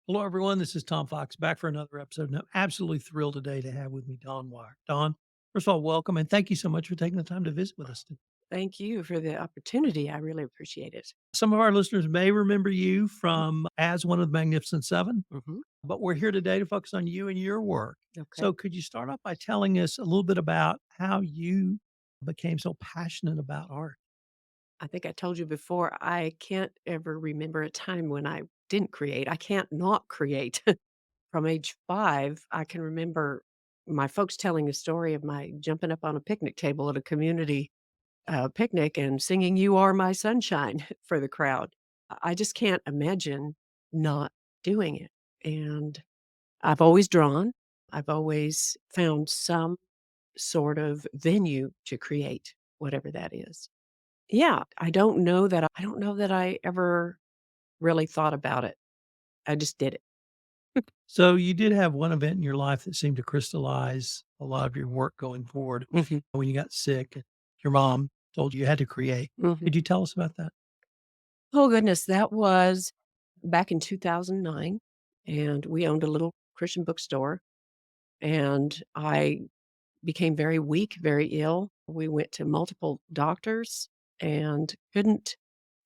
Hello, everyone. This is Tom Fox back for another episode. And I'm absolutely thrilled today to have with me Dawn Weyer. Dawn, first of all, welcome and thank you so much for taking the time to visit with us today. Thank you for the opportunity. I really appreciate it. Some of our listeners may remember you from as one of the Magnificent Seven, Mhm. but we're here today to focus on you and your work. Okay. So, could you start off by telling us a little bit about how you became so passionate about art? I think I told you before, I can't ever remember a time when I didn't create. I can't not create. From age 5, I can remember my folks telling a story of my jumping up on a picnic table at a community picnic and singing "You Are My Sunshine" for the crowd. I just can't imagine not doing it. And I've always drawn. I've always found some sort of venue to create, whatever that is. Yeah, I don't know that I ever really thought about it. I just did it. So, you did have one event in your life that seemed to crystallize a lot of your work going forward Mhm, when you got sick and your mom told you you had to create. mhm. Could you tell us about that? Oh, goodness, that was back in 2009, and we owned a little Christian bookstore, and I became very weak, very ill. We went to multiple doctors and couldn't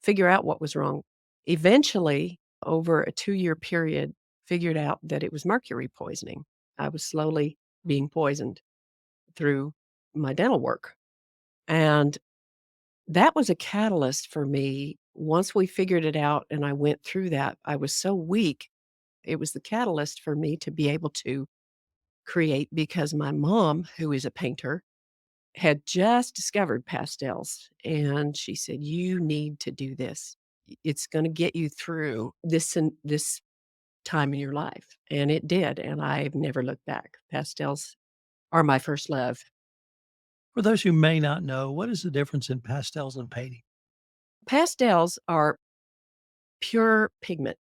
figure out what was wrong. Eventually, over a 2-year period, figured out that it was mercury poisoning. I was slowly being poisoned through my dental work. And that was a catalyst for me. Once we figured it out and I went through that, I was so weak. It was the catalyst for me to be able to create because my mom, who is a painter, had just discovered pastels, and she said, "You need to do this. It's gonna get you through this time in your life," and it did, and I've never looked back. Pastels are my first love. For those who may not know, what is the difference in pastels and painting? Pastels are pure pigment.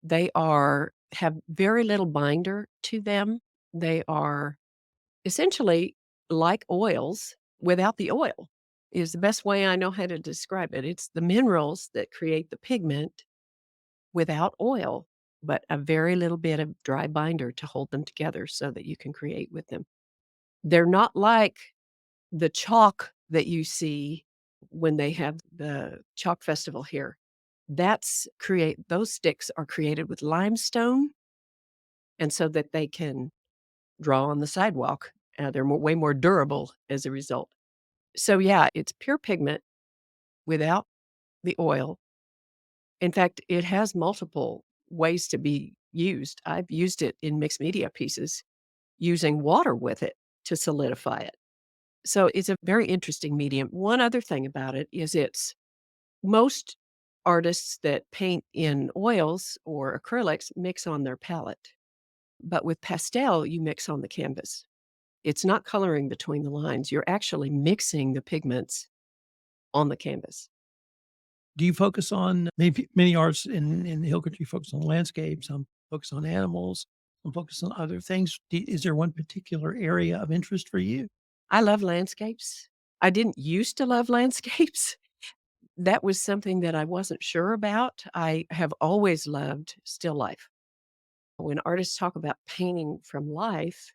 They are have very little binder to them. They are essentially like oils without the oil, is the best way I know how to describe it. It's the minerals that create the pigment without oil, but a very little bit of dry binder to hold them together so that you can create with them. They're not like the chalk that you see when they have the chalk festival here. Those sticks are created with limestone, and so that they can draw on the sidewalk. They're way more durable as a result. So, yeah, it's pure pigment without the oil. In fact, it has multiple ways to be used. I've used it in mixed media pieces using water with it to solidify it. So it's a very interesting medium. One other thing about it is it's most artists that paint in oils or acrylics mix on their palette. But with pastel, you mix on the canvas. It's not coloring between the lines. You're actually mixing the pigments on the canvas. Do you focus on many arts in the Hill Country focus on landscapes, some focus on animals, some focus on other things? Is there one particular area of interest for you? I love landscapes. I didn't used to love landscapes. That was something that I wasn't sure about. I have always loved still life. When artists talk about painting from life,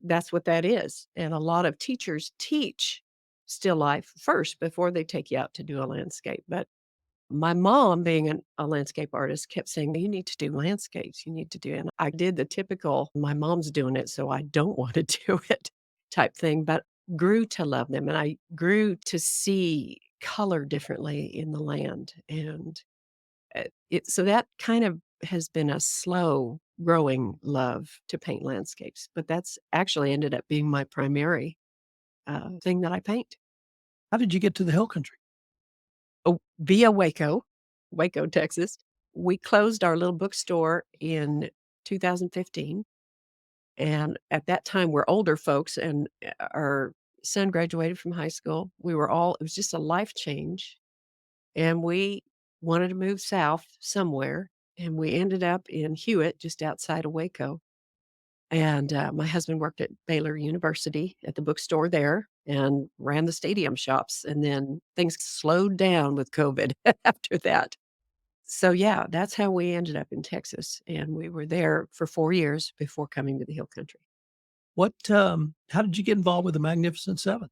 that's what that is. And a lot of teachers teach still life first before they take you out to do a landscape. But my mom, being a landscape artist, kept saying, "You need to do landscapes. You need to do," and I did the typical, "My mom's doing it, so I don't wanna do it," type thing, but grew to love them, and I grew to see color differently in the land, and, so that kind of has been a slow growing love to paint landscapes, but that's actually ended up being my primary, thing that I paint. How did you get to the Hill Country? Oh, via Waco, Texas. We closed our little bookstore in 2015, and at that time, we're older folks, and, our son graduated from high school. It was just a life change, and we wanted to move south somewhere, and we ended up in Hewitt, just outside of Waco, and, my husband worked at Baylor University at the bookstore there and ran the stadium shops, and then things slowed down with COVID after that. So, yeah, that's how we ended up in Texas, and we were there for 4 years before coming to the Hill Country. How did you get involved with the Magnificent Seven?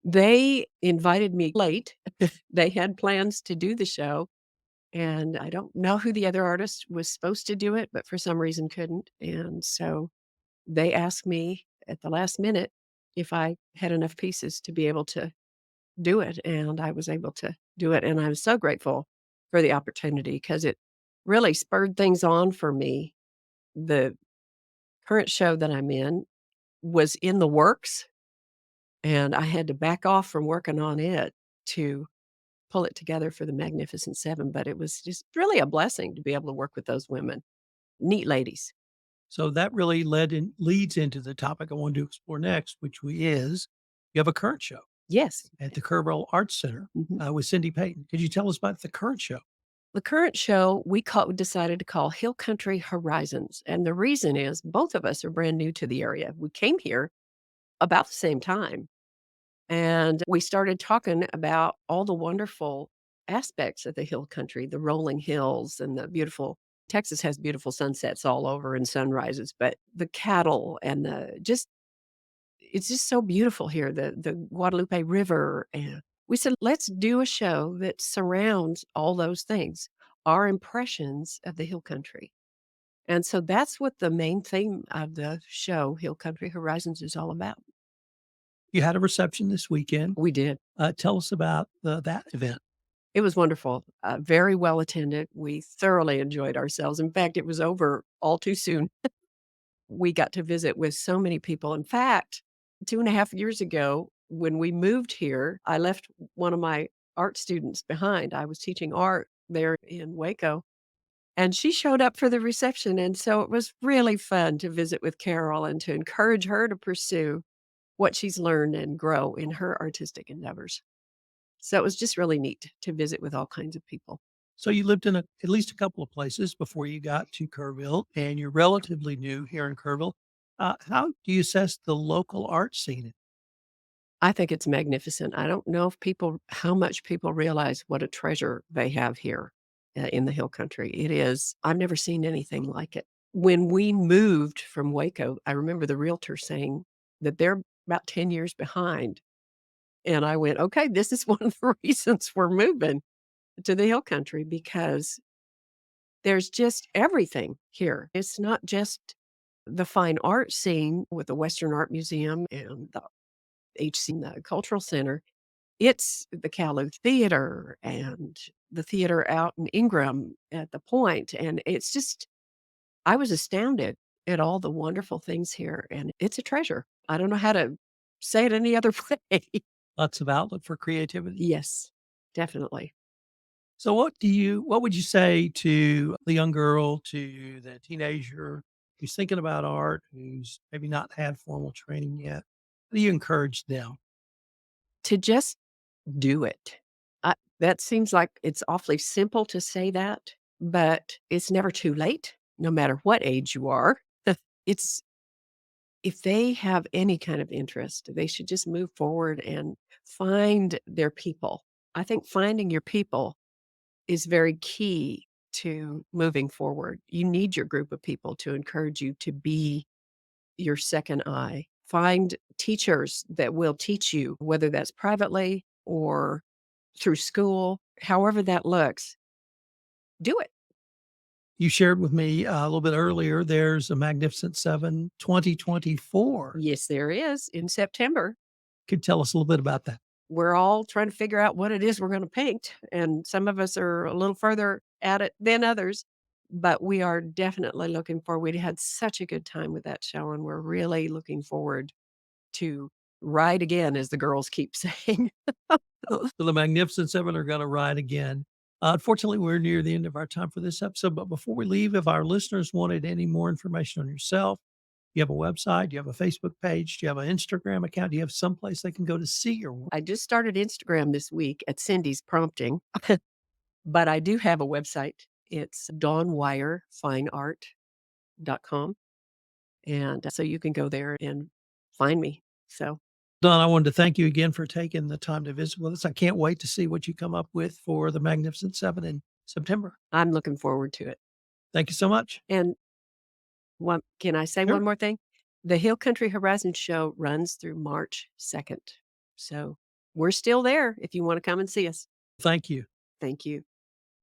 They invited me late. They had plans to do the show, and I don't know who the other artist was supposed to do it, but for some reason couldn't, and so they asked me at the last minute if I had enough pieces to be able to do it, and I was able to do it, and I'm so grateful for the opportunity because it really spurred things on for me. The current show that I'm in was in the works, and I had to back off from working on it to pull it together for the Magnificent Seven, but it was just really a blessing to be able to work with those women. Neat ladies. So that really leads into the topic I wanted to explore next, is you have a current show Yes. at the Kerrville Arts Center Mhm. with Cindy Payton. Could you tell us about the current show? The current show decided to call Hill Country Horizons, and the reason is both of us are brand new to the area. We came here about the same time, and we started talking about all the wonderful aspects of the Hill Country, the rolling hills and the beautiful Texas has beautiful sunsets all over and sunrises, but the cattle and the just it's just so beautiful here, the Guadalupe River, and we said, "Let's do a show that surrounds all those things, our impressions of the Hill Country." And so that's what the main theme of the show, Hill Country Horizons, is all about. You had a reception this weekend. We did. Tell us about that event. It was wonderful, very well attended. We thoroughly enjoyed ourselves. In fact, it was over all too soon. We got to visit with so many people. In fact, 2.5 years ago, when we moved here, I left one of my art students behind. I was teaching art there in Waco, and she showed up for the reception, and so it was really fun to visit with Carol and to encourage her to pursue what she's learned and grow in her artistic endeavors. So it was just really neat to visit with all kinds of people. So you lived in at least a couple of places before you got to Kerrville, and you're relatively new here in Kerrville. How do you assess the local art scene? I think it's magnificent. I don't know if how much people realize what a treasure they have here in the Hill Country. It is, I've never seen anything like it. When we moved from Waco, I remember the realtor saying that they're about 10 years behind. And I went, okay, this is one of the reasons we're moving to the Hill Country because there's just everything here. It's not just the fine art scene with the Western Art Museum and the HC, the Cultural Center. It's the Calou Theater and the theater out in Ingram at the Point, and it's just I was astounded at all the wonderful things here, and it's a treasure. I don't know how to say it any other way. Lots of outlet for creativity. Yes, definitely. So what would you say to the young girl, to the teenager who's thinking about art, who's maybe not had formal training yet? How do you encourage them? To just do it. That seems like it's awfully simple to say that, but it's never too late, no matter what age you are. It's if they have any kind of interest, they should just move forward and find their people. I think finding your people is very key to moving forward. You need your group of people to encourage you to be your second eye. Find teachers that will teach you, whether that's privately or through school, however that looks, do it. You shared with me a little bit earlier, there's a Magnificent Seven 2024. Yes, there is in September. Could tell us a little bit about that? We're all trying to figure out what it is we're going to paint. And some of us are a little further at it than others, but we are definitely looking forward. We had such a good time with that show, and we're really looking forward to ride again, as the girls keep saying. So the Magnificent Seven are gonna ride again. Unfortunately, we're near the end of our time for this episode, but before we leave, if our listeners wanted any more information on yourself, you have a website, you have a Facebook page, do you have an Instagram account, do you have someplace they can go to see your work? I just started Instagram this week at Cindy's prompting, but I do have a website. It's dawnweyerfineart.com. And so you can go there and find me. So Don, I wanted to thank you again for taking the time to visit with us. I can't wait to see what you come up with for the Magnificent Seven in September. I'm looking forward to it. Thank you so much. And one can I say one Sure. more thing? The Hill Country Horizon Show runs through March 2nd. So we're still there if you wanna come and see us. Thank you. Thank you.